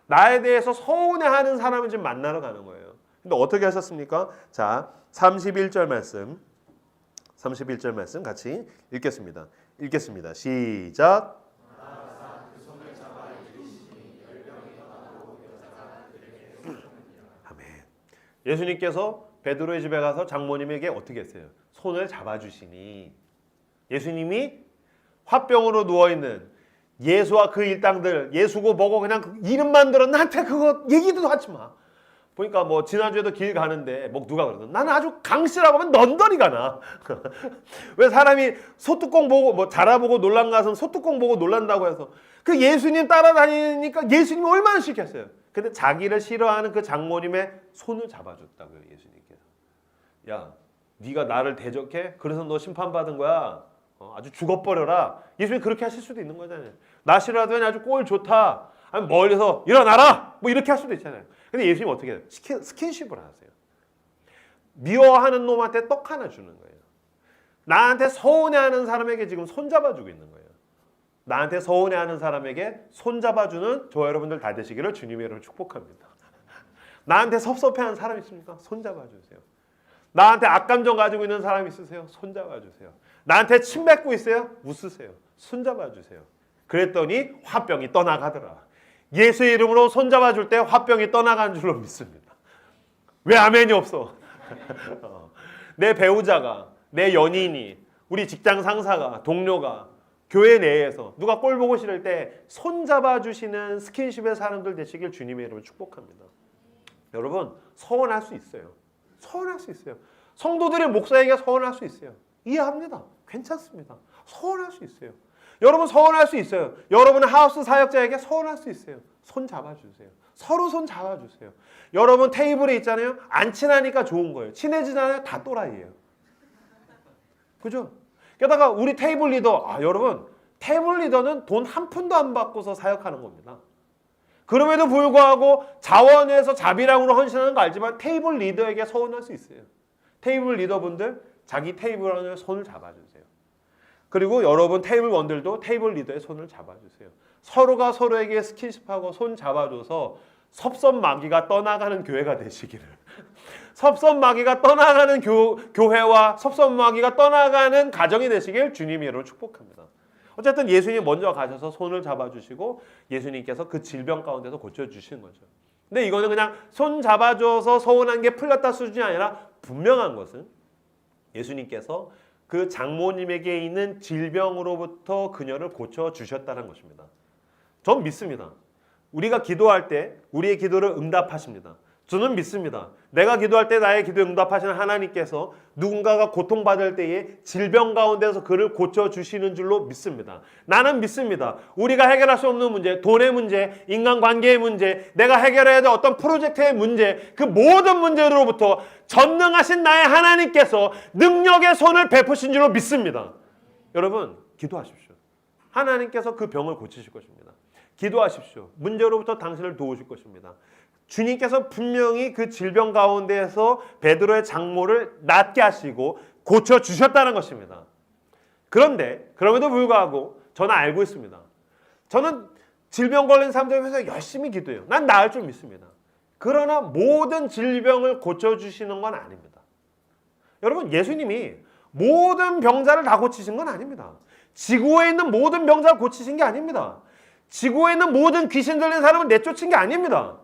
S1: 나에 대해서 서운해하는 사람을 지금 만나러 가는 거예요. 근데 어떻게 하셨습니까? 자, 31절 말씀. 31절 말씀 같이 읽겠습니다. 읽겠습니다. 시작. 아멘. 예수님께서 베드로의 집에 가서 장모님에게 어떻게 했어요? 손을 잡아주시니 예수님이 화병으로 누워있는 예수와 그 일당들, 예수고 뭐고 그냥 그 이름만 들어 나한테 그거 얘기도 하지 마. 보니까 뭐 지난주에도 길 가는데 뭐 누가 그러든 나는 아주 강씨라고 하면 넌더리가 나. 왜 사람이 소뚜껑 보고 뭐 자라보고 놀란 가슴 소뚜껑 보고 놀란다고 해서 그 예수님 따라다니니까 예수님이 얼마나 싫겠어요. 근데 자기를 싫어하는 그 장모님의 손을 잡아줬다고요. 예수님께서. 야 네가 나를 대적해? 그래서 너 심판받은 거야. 아주 죽어버려라. 예수님이 그렇게 하실 수도 있는 거잖아요. 나 싫어하더니 아주 꼴 좋다. 아니 멀리서 일어나라. 뭐 이렇게 할 수도 있잖아요. 근데 예수님이 어떻게 해요? 스킨십을 하세요. 미워하는 놈한테 떡 하나 주는 거예요. 나한테 서운해하는 사람에게 지금 손잡아주고 있는 거예요. 나한테 서운해하는 사람에게 손잡아주는 저 여러분들 다 되시기를 주님의 이름으로 축복합니다. 나한테 섭섭해하는 사람 있습니까? 손잡아주세요. 나한테 악감정 가지고 있는 사람 있으세요? 손잡아주세요. 나한테 침 뱉고 있어요? 웃으세요. 손잡아주세요. 그랬더니 화병이 떠나가더라. 예수의 이름으로 손잡아줄 때 화병이 떠나간 줄로 믿습니다. 왜 아멘이 없어? 내 배우자가, 내 연인이, 우리 직장 상사가, 동료가, 교회 내에서 누가 꼴 보고 싫을 때 손잡아주시는 스킨십의 사람들 되시길 주님의 이름으로 축복합니다. 여러분 서운할 수 있어요. 서운할 수 있어요. 성도들의 목사에게 서운할 수 있어요. 이해합니다. 괜찮습니다. 서운할 수 있어요. 여러분 서운할 수 있어요. 여러분의 하우스 사역자에게 서운할 수 있어요. 손 잡아주세요. 서로 손 잡아주세요. 여러분 테이블에 있잖아요. 안 친하니까 좋은 거예요. 친해지잖아요. 다 또라이예요. 그죠? 게다가 우리 테이블 리더, 여러분 테이블 리더는 돈 한 푼도 안 받고서 사역하는 겁니다. 그럼에도 불구하고 자원에서 자비랑으로 헌신하는 거 알지만 테이블 리더에게 서운할 수 있어요. 테이블 리더분들 자기 테이블 손을 잡아주세요. 그리고 여러분 테이블 원들도 테이블 리더의 손을 잡아주세요. 서로가 서로에게 스킨십하고 손 잡아줘서 섭섭마귀가 떠나가는 교회가 되시기를. 섭섭마귀가 떠나가는 교회와 섭섭마귀가 떠나가는 가정이 되시길 주님의 이름으로 축복합니다. 어쨌든 예수님 먼저 가셔서 손을 잡아주시고 예수님께서 그 질병 가운데서 고쳐주시는 거죠. 근데 이거는 그냥 손 잡아줘서 서운한 게 풀렸다 수준이 아니라 분명한 것은 예수님께서 그 장모님에게 있는 질병으로부터 그녀를 고쳐주셨다는 것입니다. 전 믿습니다. 우리가 기도할 때 우리의 기도를 응답하십니다. 저는 믿습니다. 내가 기도할 때 나의 기도에 응답하시는 하나님께서 누군가가 고통받을 때에 질병 가운데서 그를 고쳐주시는 줄로 믿습니다. 나는 믿습니다. 우리가 해결할 수 없는 문제, 돈의 문제, 인간관계의 문제, 내가 해결해야 될 어떤 프로젝트의 문제, 그 모든 문제로부터 전능하신 나의 하나님께서 능력의 손을 베푸신 줄로 믿습니다. 여러분 기도하십시오. 하나님께서 그 병을 고치실 것입니다. 기도하십시오. 문제로부터 당신을 도우실 것입니다. 주님께서 분명히 그 질병 가운데에서 베드로의 장모를 낫게 하시고 고쳐주셨다는 것입니다. 그런데 그럼에도 불구하고 저는 알고 있습니다. 저는 질병 걸린 사람들 위해서 열심히 기도해요. 난 나을 줄 믿습니다. 그러나 모든 질병을 고쳐주시는 건 아닙니다. 여러분 예수님이 모든 병자를 다 고치신 건 아닙니다. 지구에 있는 모든 병자를 고치신 게 아닙니다. 지구에 있는 모든 귀신 들린 사람을 내쫓은 게 아닙니다.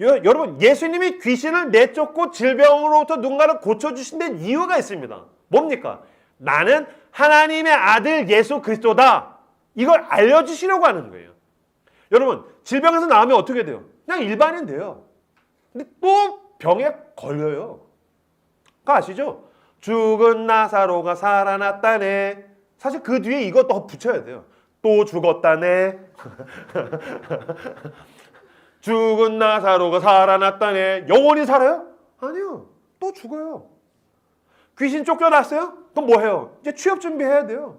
S1: 여러분 예수님이 귀신을 내쫓고 질병으로부터 누군가를 고쳐주신 데 이유가 있습니다. 뭡니까? 나는 하나님의 아들 예수 그리스도다. 이걸 알려주시려고 하는 거예요. 여러분 질병에서 나오면 어떻게 돼요? 그냥 일반인 돼요. 근데 또 병에 걸려요. 그거 아시죠? 죽은 나사로가 살아났다네. 사실 그 뒤에 이거 더 붙여야 돼요. 또 죽었다네. 죽은 나사로가 살아났다네. 영원히 살아요? 아니요. 또 죽어요. 귀신 쫓겨났어요? 그럼 뭐 해요? 이제 취업 준비해야 돼요.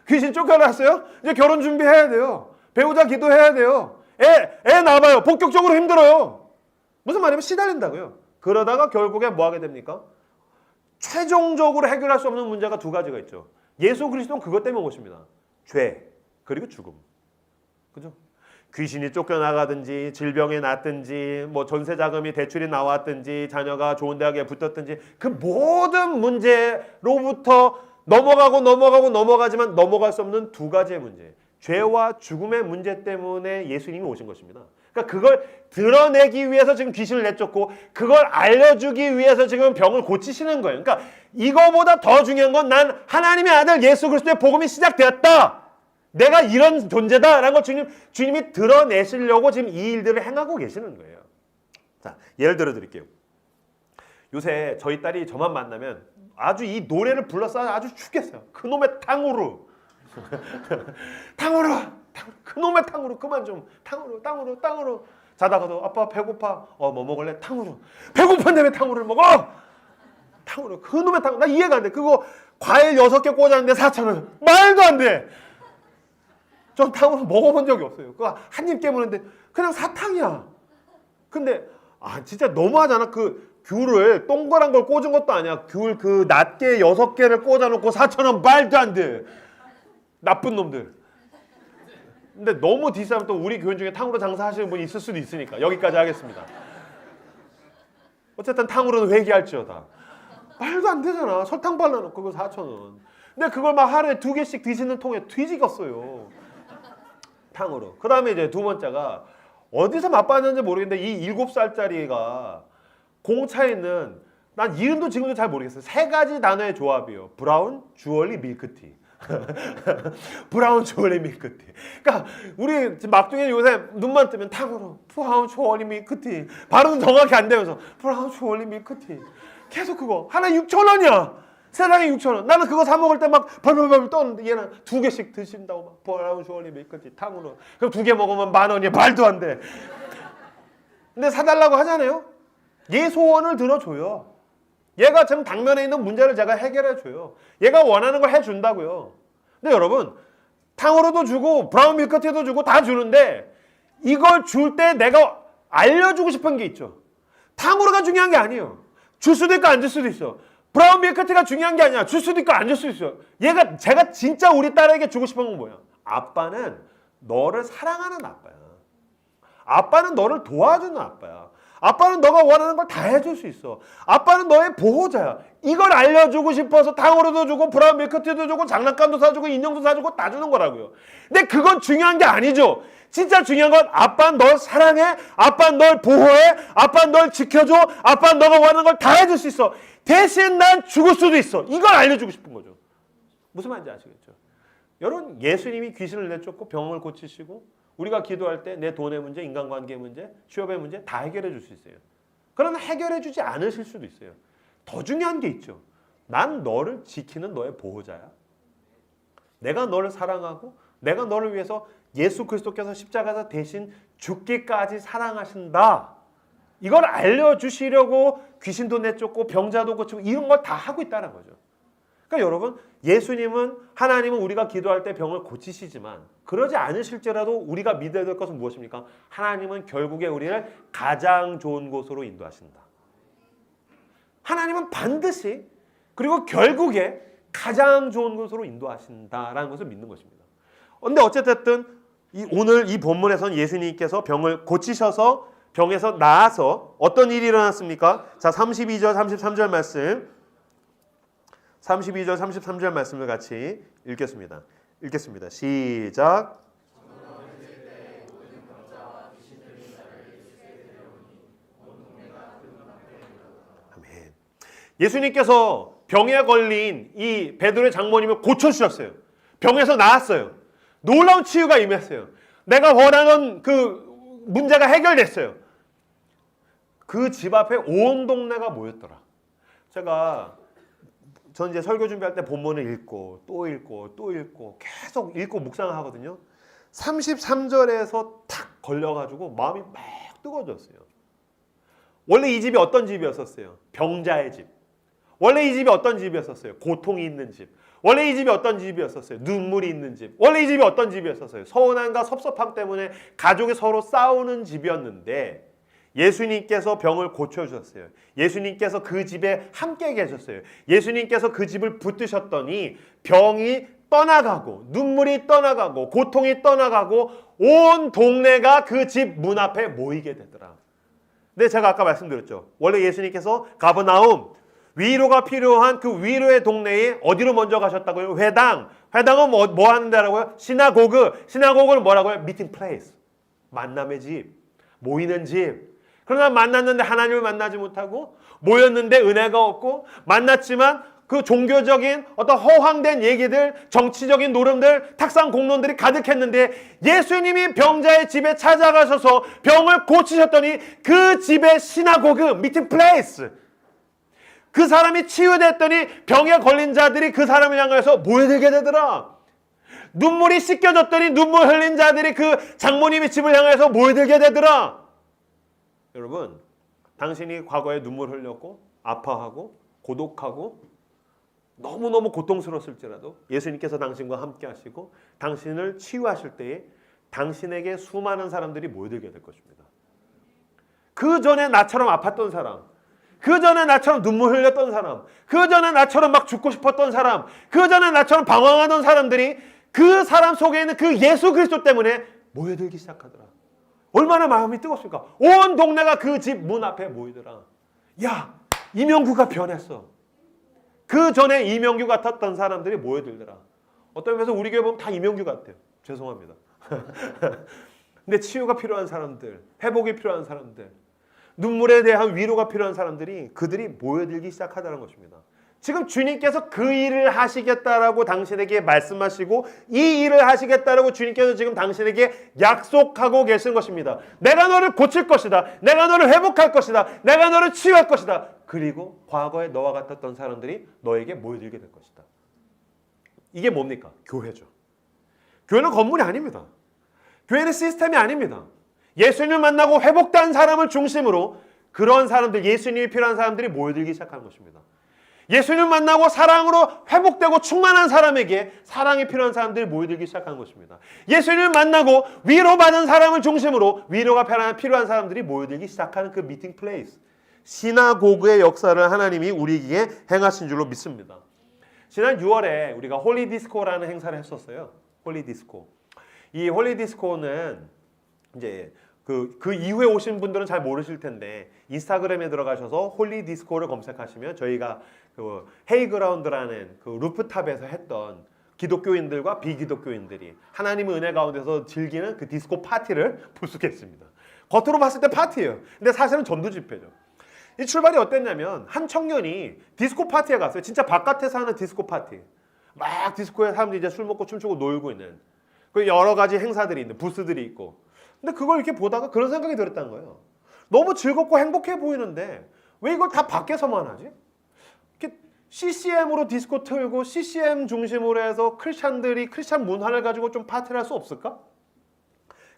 S1: 귀신 쫓겨났어요? 이제 결혼 준비해야 돼요. 배우자 기도해야 돼요. 애 낳아봐요. 본격적으로 힘들어요. 무슨 말이냐면 시달린다고요. 그러다가 결국에 뭐 하게 됩니까? 최종적으로 해결할 수 없는 문제가 두 가지가 있죠. 예수 그리스도는 그것 때문에 오십니다. 죄 그리고 죽음. 그죠? 귀신이 쫓겨나가든지 질병이 났든지 뭐 전세 자금이 대출이 나왔든지 자녀가 좋은 대학에 붙었든지 그 모든 문제로부터 넘어가지만 넘어갈 수 없는 두 가지의 문제. 죄와 죽음의 문제 때문에 예수님이 오신 것입니다. 그러니까 그걸 드러내기 위해서 지금 귀신을 내쫓고 그걸 알려주기 위해서 지금 병을 고치시는 거예요. 그러니까 이거보다 더 중요한 건 난 하나님의 아들 예수 그리스도의 복음이 시작되었다. 내가 이런 존재다라는 걸 주님이 드러내시려고 지금 이 일들을 행하고 계시는 거예요. 자, 예를 들어 드릴게요. 요새 저희 딸이 저만 만나면 아주 이 노래를 불러서 아주 죽겠어요. 그놈의 탕후루. 탕후루. 그놈의 탕후루 그만 좀. 탕후루. 자다가도 아빠 배고파. 뭐 먹을래? 탕후루. 배고픈데 왜 탕후루를 먹어? 탕후루. 그놈의 탕후루. 나 이해가 안 돼. 그거 과일 6개 꽂았는데 4,000원. 말도 안 돼. 전 탕후루 먹어본 적이 없어요. 그거 한 입 깨무는데 그냥 사탕이야. 근데 진짜 너무하잖아. 그 귤을 동그란 걸 꽂은 것도 아니야. 귤 그 낱개 6개를 꽂아놓고 4,000원 말도 안 돼. 나쁜 놈들. 근데 너무 디스하면 또 우리 교인 중에 탕후루 장사하시는 분이 있을 수도 있으니까 여기까지 하겠습니다. 어쨌든 탕후루는 회개할지어다. 말도 안 되잖아. 설탕 발라놓고 그거 4,000원. 근데 그걸 막 하루에 2개씩 뒤지는 통에 뒤지겠어요. 탕후루. 그 다음에 이제 두 번째가 어디서 맛봤는지 모르겠는데 이 7살짜리가 공차에 있는 난 이름도 지금도 잘 모르겠어요. 3가지 단어의 조합이에요. 브라운, 주얼리, 밀크티. 브라운, 주얼리, 밀크티. 그러니까 우리 막둥이 요새 눈만 뜨면 탕후루, 브라운, 주얼리, 밀크티. 발음은 정확히 안 되면서 브라운, 주얼리, 밀크티. 계속 그거. 하나 6,000원이야. 세상에 6,000원. 나는 그거 사 먹을 때 막 벌벌벌 떠는데 얘는 2개씩 드신다고 막 브라운, 주얼리, 밀크티, 탕후루. 그럼 2개 먹으면 10,000원이야. 말도 안 돼. 근데 사달라고 하잖아요. 얘 소원을 들어줘요. 얘가 지금 당면에 있는 문제를 제가 해결해줘요. 얘가 원하는 걸 해준다고요. 근데 여러분 탕후루도 주고 브라운 밀크티도 주고 다 주는데 이걸 줄 때 내가 알려주고 싶은 게 있죠. 탕후루가 중요한 게 아니에요. 줄 수도 있고 안 줄 수도 있어. 브라운 밀크티가 중요한 게 아니야. 줄 수도 있고 안 줄 수도 있어. 제가 진짜 우리 딸에게 주고 싶은 건 뭐야? 아빠는 너를 사랑하는 아빠야. 아빠는 너를 도와주는 아빠야. 아빠는 너가 원하는 걸 다 해줄 수 있어. 아빠는 너의 보호자야. 이걸 알려주고 싶어서 탕후루도 주고 브라운 밀크티도 주고 장난감도 사주고 인형도 사주고 다 주는 거라고요. 근데 그건 중요한 게 아니죠. 진짜 중요한 건 아빠는 널 사랑해. 아빠는 널 보호해. 아빠는 널 지켜줘. 아빠는 너가 원하는 걸 다 해줄 수 있어. 대신 난 죽을 수도 있어. 이걸 알려주고 싶은 거죠. 무슨 말인지 아시겠죠? 여러분 예수님이 귀신을 내쫓고 병을 고치시고 우리가 기도할 때 내 돈의 문제, 인간관계 문제, 취업의 문제 다 해결해 줄 수 있어요. 그러나 해결해 주지 않으실 수도 있어요. 더 중요한 게 있죠. 난 너를 지키는 너의 보호자야. 내가 너를 사랑하고 내가 너를 위해서 예수 그리스도께서 십자가에서 대신 죽기까지 사랑하신다. 이걸 알려주시려고 귀신도 내쫓고 병자도 고치고 이런 걸 다 하고 있다는 거죠. 그러니까 여러분 하나님은 우리가 기도할 때 병을 고치시지만 그러지 않으실지라도 우리가 믿어야 될 것은 무엇입니까? 하나님은 결국에 우리를 가장 좋은 곳으로 인도하신다. 하나님은 반드시 그리고 결국에 가장 좋은 곳으로 인도하신다라는 것을 믿는 것입니다. 그런데 어쨌든 오늘 이 본문에서는 예수님께서 병을 고치셔서 병에서 나아서 어떤 일이 일어났습니까? 자, 32절 33절 말씀 32절 33절 말씀을 같이 읽겠습니다. 시작. 아멘. 예수님께서 병에 걸린 이 베드로의 장모님을 고쳐주셨어요. 병에서 나았어요. 놀라운 치유가 임했어요. 내가 원하는 그 문제가 해결됐어요. 그 집 앞에 온 동네가 모였더라. 전 이제 설교 준비할 때 본문을 읽고 또 읽고 또 읽고 계속 읽고 묵상을 하거든요. 33절에서 탁 걸려가지고 마음이 막 뜨거워졌어요. 원래 이 집이 어떤 집이었었어요? 병자의 집. 원래 이 집이 어떤 집이었었어요? 고통이 있는 집. 원래 이 집이 어떤 집이었었어요? 눈물이 있는 집. 원래 이 집이 어떤 집이었었어요? 서운함과 섭섭함 때문에 가족이 서로 싸우는 집이었는데 예수님께서 병을 고쳐주셨어요. 예수님께서 그 집에 함께 계셨어요. 예수님께서 그 집을 붙드셨더니 병이 떠나가고 눈물이 떠나가고 고통이 떠나가고 온 동네가 그 집 문 앞에 모이게 되더라. 근데 제가 아까 말씀드렸죠. 원래 예수님께서 가버나움, 위로가 필요한 그 위로의 동네에 어디로 먼저 가셨다고요? 회당. 회당은 뭐 하는 데라고요? 시나고그. 시나고그는 뭐라고요? 미팅 플레이스. 만남의 집. 모이는 집. 그러나 만났는데 하나님을 만나지 못하고, 모였는데 은혜가 없고, 만났지만 그 종교적인 어떤 허황된 얘기들, 정치적인 노름들, 탁상 공론들이 가득했는데 예수님이 병자의 집에 찾아가셔서 병을 고치셨더니 그 집의 시나고그, 미팅 플레이스, 그 사람이 치유됐더니 병에 걸린 자들이 그 사람을 향해서 모여들게 되더라. 눈물이 씻겨졌더니 눈물 흘린 자들이 그 장모님의 집을 향해서 모여들게 되더라. 여러분, 당신이 과거에 눈물 흘렸고 아파하고 고독하고 너무너무 고통스러웠을지라도 예수님께서 당신과 함께 하시고 당신을 치유하실 때에 당신에게 수많은 사람들이 모여들게 될 것입니다. 그 전에 나처럼 아팠던 사람, 그 전에 나처럼 눈물 흘렸던 사람, 그 전에 나처럼 막 죽고 싶었던 사람, 그 전에 나처럼 방황하던 사람들이 그 사람 속에 있는 그 예수 그리스도 때문에 모여들기 시작하더라. 얼마나 마음이 뜨겁습니까? 온 동네가 그 집 문 앞에 모이더라. 야, 이명규가 변했어. 그 전에 이명규 같았던 사람들이 모여들더라. 어떤 면에서 우리 교회 보면 다 이명규 같아요. 죄송합니다. 근데 치유가 필요한 사람들, 회복이 필요한 사람들, 눈물에 대한 위로가 필요한 사람들이 그들이 모여들기 시작하다는 것입니다. 지금 주님께서 그 일을 하시겠다라고 당신에게 말씀하시고 이 일을 하시겠다라고 주님께서 지금 당신에게 약속하고 계신 것입니다. 내가 너를 고칠 것이다. 내가 너를 회복할 것이다. 내가 너를 치유할 것이다. 그리고 과거에 너와 같았던 사람들이 너에게 모여들게 될 것이다. 이게 뭡니까? 교회죠. 교회는 건물이 아닙니다. 교회는 시스템이 아닙니다. 예수님을 만나고 회복된 사람을 중심으로 그런 사람들, 예수님이 필요한 사람들이 모여들기 시작하는 것입니다. 예수님 만나고 사랑으로 회복되고 충만한 사람에게 사랑이 필요한 사람들이 모여들기 시작하는 것입니다. 예수님을 만나고 위로받은 사람을 중심으로 위로가 필요한 사람들이 모여들기 시작하는 그 미팅 플레이스, 시나고그의 역사를 하나님이 우리에게 행하신 줄로 믿습니다. 지난 6월에 우리가 홀리 디스코라는 행사를 했었어요. 홀리 디스코. 이 홀리 디스코는 이제 그 이후에 오신 분들은 잘 모르실 텐데 인스타그램에 들어가셔서 홀리 디스코를 검색하시면 저희가 그 헤이그라운드라는 그 루프탑에서 했던 기독교인들과 비기독교인들이 하나님의 은혜 가운데서 즐기는 그 디스코 파티를 볼 수가 있습니다. 겉으로 봤을 때 파티예요. 근데 사실은 전도 집회죠. 이 출발이 어땠냐면 한 청년이 디스코 파티에 갔어요. 진짜 바깥에서 하는 디스코 파티. 막 디스코에 사람들이 이제 술 먹고 춤추고 놀고 있는 그 여러 가지 행사들이 있는 부스들이 있고. 근데 그걸 이렇게 보다가 그런 생각이 들었다는 거예요. 너무 즐겁고 행복해 보이는데 왜 이걸 다 밖에서만 하지? 이렇게 CCM으로 디스코 틀고 CCM 중심으로 해서 크리스찬들이 크리스찬 문화를 가지고 좀 파티를 할 수 없을까?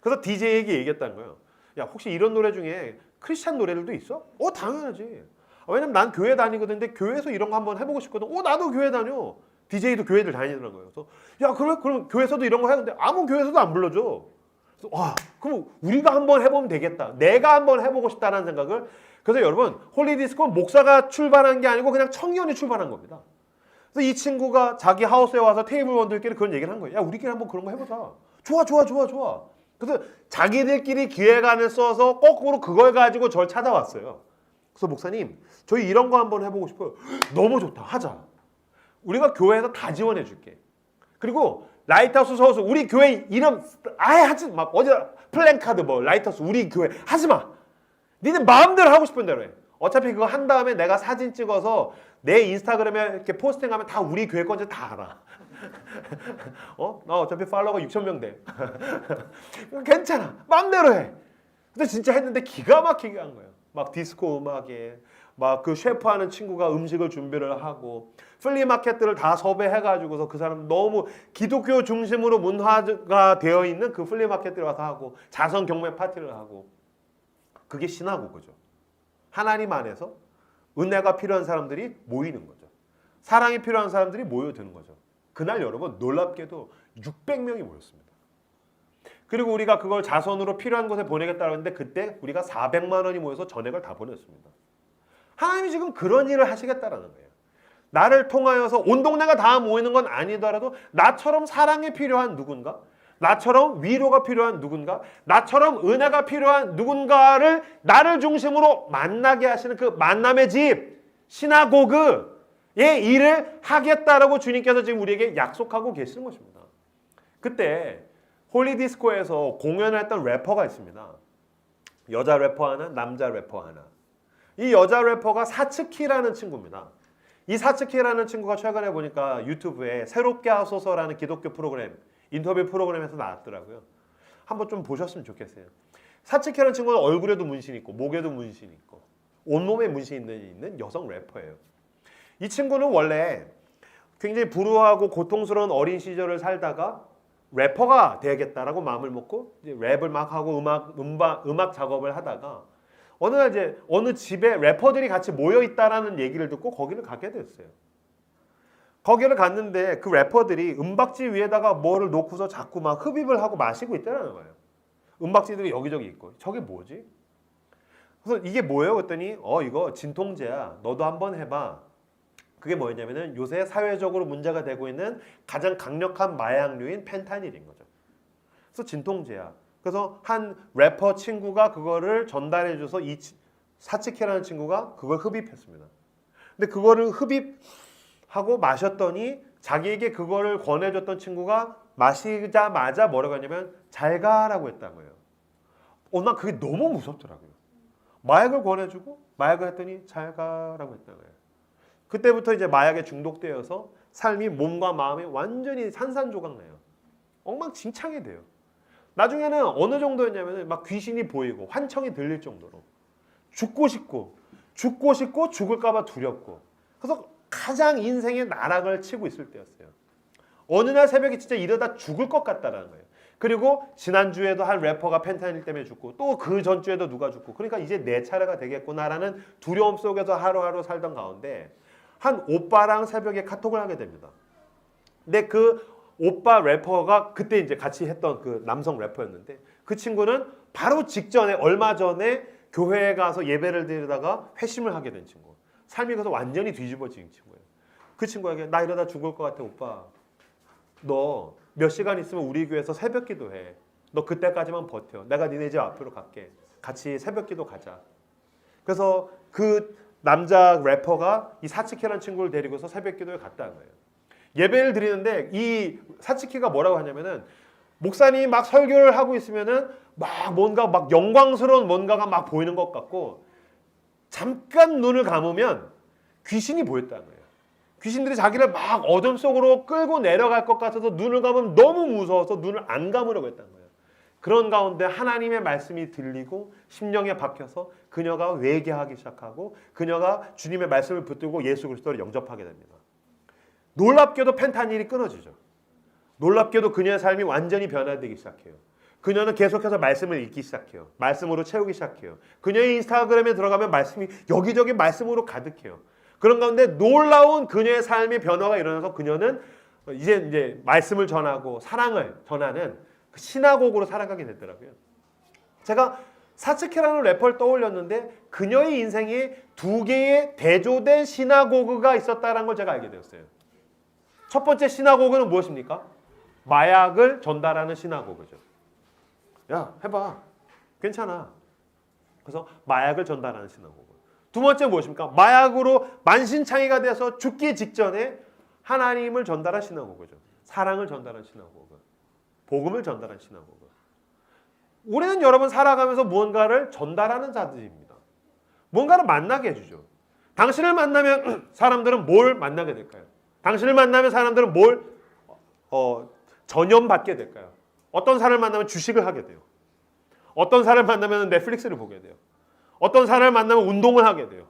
S1: 그래서 DJ에게 얘기했다는 거예요. 야, 혹시 이런 노래 중에 크리스찬 노래들도 있어? 당연하지. 왜냐면 난 교회 다니거든. 근데 교회에서 이런 거 한번 해보고 싶거든. 나도 교회 다녀. DJ도 교회들 다니더라는 거예요. 그래서 야, 그럼 교회에서도 이런 거 하는데 아무 교회에서도 안 불러줘. 그래서 그럼 우리가 한번 해보면 되겠다. 내가 한번 해보고 싶다는 생각을. 그래서 여러분, 홀리디스코는 목사가 출발한 게 아니고 그냥 청년이 출발한 겁니다. 그래서 이 친구가 자기 하우스에 와서 테이블 원들끼리 그런 얘기를 한 거예요. 야, 우리끼리 한번 그런 거 해보자. 좋아. 그래서 자기들끼리 기획안을 써서 거꾸로 그걸 가지고 절 찾아왔어요. 그래서 목사님, 저희 이런 거 한번 해보고 싶어요. 너무 좋다. 하자. 우리가 교회에서 다 지원해 줄게. 그리고 라이트하우스 서울서 우리 교회 이름 아예 하지 마. 어디 플랜카드 라이트하우스 우리 교회 하지 마. 니네 마음대로 하고 싶은 대로 해. 어차피 그거 한 다음에 내가 사진 찍어서 내 인스타그램에 이렇게 포스팅하면 다 우리 교회 건지 다 알아. 나 어차피 팔로워가 6,000명 돼. 괜찮아. 마음대로 해. 근데 진짜 했는데 기가 막히게 한 거예요. 막 디스코 음악에 막 그 셰프하는 친구가 음식을 준비를 하고 플리마켓들을 다 섭외해가지고서 그 사람 너무 기독교 중심으로 문화가 되어 있는 그 플리마켓들 와서 하고 자선 경매 파티를 하고 그게 시나고그죠. 하나님 안에서 은혜가 필요한 사람들이 모이는 거죠. 사랑이 필요한 사람들이 모여드는 거죠. 그날 여러분 놀랍게도 600명이 모였습니다. 그리고 우리가 그걸 자선으로 필요한 곳에 보내겠다고 했는데 그때 우리가 400만 원이 모여서 전액을 다 보냈습니다. 하나님이 지금 그런 일을 하시겠다라는 거예요. 나를 통하여서 온 동네가 다 모이는 건 아니더라도 나처럼 사랑이 필요한 누군가, 나처럼 위로가 필요한 누군가, 나처럼 은혜가 필요한 누군가를 나를 중심으로 만나게 하시는 그 만남의 집, 시나고그의 일을 하겠다라고 주님께서 지금 우리에게 약속하고 계시는 것입니다. 그때 홀리디스코에서 공연을 했던 래퍼가 있습니다. 여자 래퍼 하나, 남자 래퍼 하나. 이 여자 래퍼가 사츠키라는 친구입니다. 이 사츠키라는 친구가 최근에 보니까 유튜브에 새롭게 하소서라는 기독교 프로그램, 인터뷰 프로그램에서 나왔더라고요. 한번 좀 보셨으면 좋겠어요. 사츠키라는 친구는 얼굴에도 문신 있고 목에도 문신 있고 온몸에 문신 있는 여성 래퍼예요. 이 친구는 원래 굉장히 불우하고 고통스러운 어린 시절을 살다가 래퍼가 되겠다라고 마음을 먹고 이제 랩을 막 하고 음악 작업을 하다가 어느 날 이제 어느 집에 래퍼들이 같이 모여 있다라는 얘기를 듣고 거기를 가게 됐어요. 거기를 갔는데 그 래퍼들이 은박지 위에다가 뭐를 놓고서 자꾸 막 흡입을 하고 마시고 있다는 거예요. 은박지들이 여기저기 있고 저게 뭐지? 그래서 이게 뭐예요? 그랬더니 이거 진통제야. 너도 한번 해봐. 그게 뭐였냐면은 요새 사회적으로 문제가 되고 있는 가장 강력한 마약류인 펜타닐인 거죠. 그래서 진통제야. 그래서 한 래퍼 친구가 그거를 전달해줘서 이 사츠키라는 친구가 그걸 흡입했습니다. 근데 그거를 흡입하고 마셨더니 자기에게 그거를 권해줬던 친구가 마시자마자 뭐라고 했냐면 잘 가라고 했다는 거예요. 난 그게 너무 무섭더라고요. 마약을 권해주고 마약을 했더니 잘 가라고 했다는 거예요. 그때부터 이제 마약에 중독되어서 삶이 몸과 마음이 완전히 산산조각 나요. 엉망진창이 돼요. 나중에는 어느 정도였냐면 막 귀신이 보이고 환청이 들릴 정도로 죽고 싶고 죽을까봐 두렵고 그래서 가장 인생의 나락을 치고 있을 때였어요. 어느 날 새벽에 진짜 이러다 죽을 것 같다라는 거예요. 그리고 지난주에도 한 래퍼가 펜타닐 때문에 죽고 또 그 전주에도 누가 죽고 그러니까 이제 내 차례가 되겠구나라는 두려움 속에서 하루하루 살던 가운데 한 오빠랑 새벽에 카톡을 하게 됩니다. 근데 그 오빠 래퍼가 그때 이제 같이 했던 그 남성 래퍼였는데 그 친구는 바로 직전에 얼마 전에 교회에 가서 예배를 드리다가 회심을 하게 된 친구. 삶이 그래서 완전히 뒤집어진 친구예요. 그 친구에게 나 이러다 죽을 것 같아 오빠. 너 몇 시간 있으면 우리 교회에서 새벽 기도해. 너 그때까지만 버텨. 내가 니네 집 앞으로 갈게. 같이 새벽 기도 가자. 그래서 그 남자 래퍼가 이 사츠키라는 친구를 데리고서 새벽 기도에 갔다는 거예요. 예배를 드리는데 이 사츠키가 뭐라고 하냐면은 목사님이 막 설교를 하고 있으면은 막 뭔가 막 영광스러운 뭔가가 막 보이는 것 같고 잠깐 눈을 감으면 귀신이 보였다는 거예요. 귀신들이 자기를 막 어둠 속으로 끌고 내려갈 것 같아서 눈을 감으면 너무 무서워서 눈을 안 감으려고 했다는 거예요. 그런 가운데 하나님의 말씀이 들리고 심령에 박혀서 그녀가 회개하기 시작하고 그녀가 주님의 말씀을 붙들고 예수 그리스도를 영접하게 됩니다. 놀랍게도 펜타닐이 끊어지죠. 놀랍게도 그녀의 삶이 완전히 변화되기 시작해요. 그녀는 계속해서 말씀을 읽기 시작해요. 말씀으로 채우기 시작해요. 그녀의 인스타그램에 들어가면 말씀이 여기저기 말씀으로 가득해요. 그런 가운데 놀라운 그녀의 삶의 변화가 일어나서 그녀는 이제 말씀을 전하고 사랑을 전하는 그 시나고그로 살아가게 됐더라고요. 제가 사츠키라는 래퍼를 떠올렸는데 그녀의 인생에 두 개의 대조된 시나고그가 있었다는 걸 제가 알게 되었어요. 첫 번째 시나고그는 무엇입니까? 마약을 전달하는 시나고그죠. 야, 해봐. 괜찮아. 그래서 마약을 전달하는 시나고그. 두 번째 무엇입니까? 마약으로 만신창이가 돼서 죽기 직전에 하나님을 전달한 시나고그죠. 사랑을 전달한 시나고그. 복음을 전달한 시나고그. 우리는 여러분 살아가면서 무언가를 전달하는 자들입니다. 무언가를 만나게 해주죠. 당신을 만나면 사람들은 뭘 만나게 될까요? 당신을 만나면 사람들은 뭘 전염받게 될까요? 어떤 사람을 만나면 주식을 하게 돼요. 어떤 사람을 만나면 넷플릭스를 보게 돼요. 어떤 사람을 만나면 운동을 하게 돼요.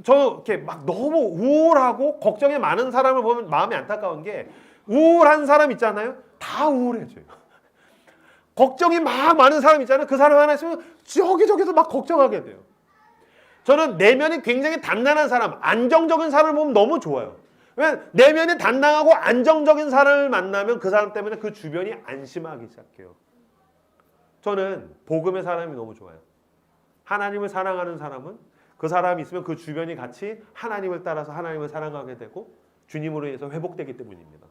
S1: 저 이렇게 막 너무 우울하고 걱정이 많은 사람을 보면 마음이 안타까운 게 우울한 사람 있잖아요. 다 우울해져요. 걱정이 막 많은 사람 있잖아요. 그 사람 하나 있으면 저기저기서 막 걱정하게 돼요. 저는 내면이 굉장히 단단한 사람, 안정적인 사람을 보면 너무 좋아요. 왜냐면 내면이 단단하고 안정적인 사람을 만나면 그 사람 때문에 그 주변이 안심하기 시작해요. 저는 복음의 사람이 너무 좋아요. 하나님을 사랑하는 사람은 그 사람이 있으면 그 주변이 같이 하나님을 따라서 하나님을 사랑하게 되고 주님으로 인해서 회복되기 때문입니다.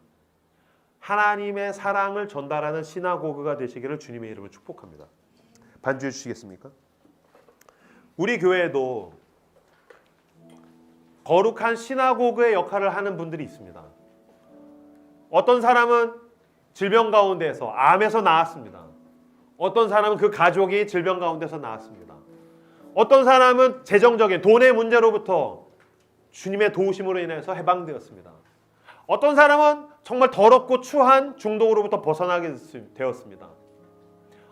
S1: 하나님의 사랑을 전달하는 시나고그가 되시기를 주님의 이름으로 축복합니다. 반주해 주시겠습니까? 우리 교회에도 거룩한 시나고그의 역할을 하는 분들이 있습니다. 어떤 사람은 질병 가운데서 암에서 나았습니다. 어떤 사람은 그 가족이 질병 가운데서 나았습니다. 어떤 사람은 재정적인 돈의 문제로부터 주님의 도우심으로 인해서 해방되었습니다. 어떤 사람은 정말 더럽고 추한 중독으로부터 벗어나게 되었습니다.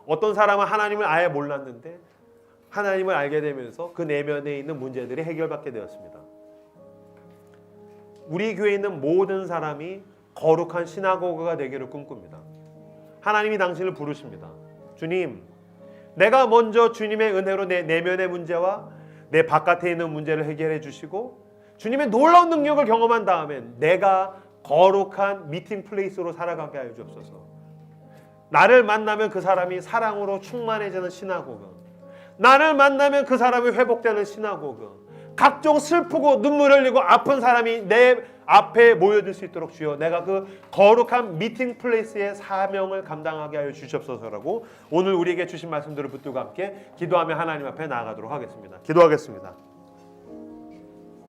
S1: 어떤 사람은 하나님을 아예 몰랐는데 하나님을 알게 되면서 그 내면에 있는 문제들이 해결받게 되었습니다. 우리 교회에 있는 모든 사람이 거룩한 시나고그가 되기를 꿈꿉니다. 하나님이 당신을 부르십니다. 주님, 내가 먼저 주님의 은혜로 내 내면의 문제와 내 바깥에 있는 문제를 해결해 주시고 주님의 놀라운 능력을 경험한 다음엔 내가 거룩한 미팅 플레이스로 살아가게 하여 주옵소서. 나를 만나면 그 사람이 사랑으로 충만해지는 시나고그, 나를 만나면 그 사람이 회복되는 시나고그, 각종 슬프고 눈물 흘리고 아픈 사람이 내 앞에 모여들 수 있도록 주여 내가 그 거룩한 미팅 플레이스의 사명을 감당하게 하여 주시옵소서라고 오늘 우리에게 주신 말씀들을 붙들고 함께 기도하며 하나님 앞에 나아가도록 하겠습니다. 기도하겠습니다.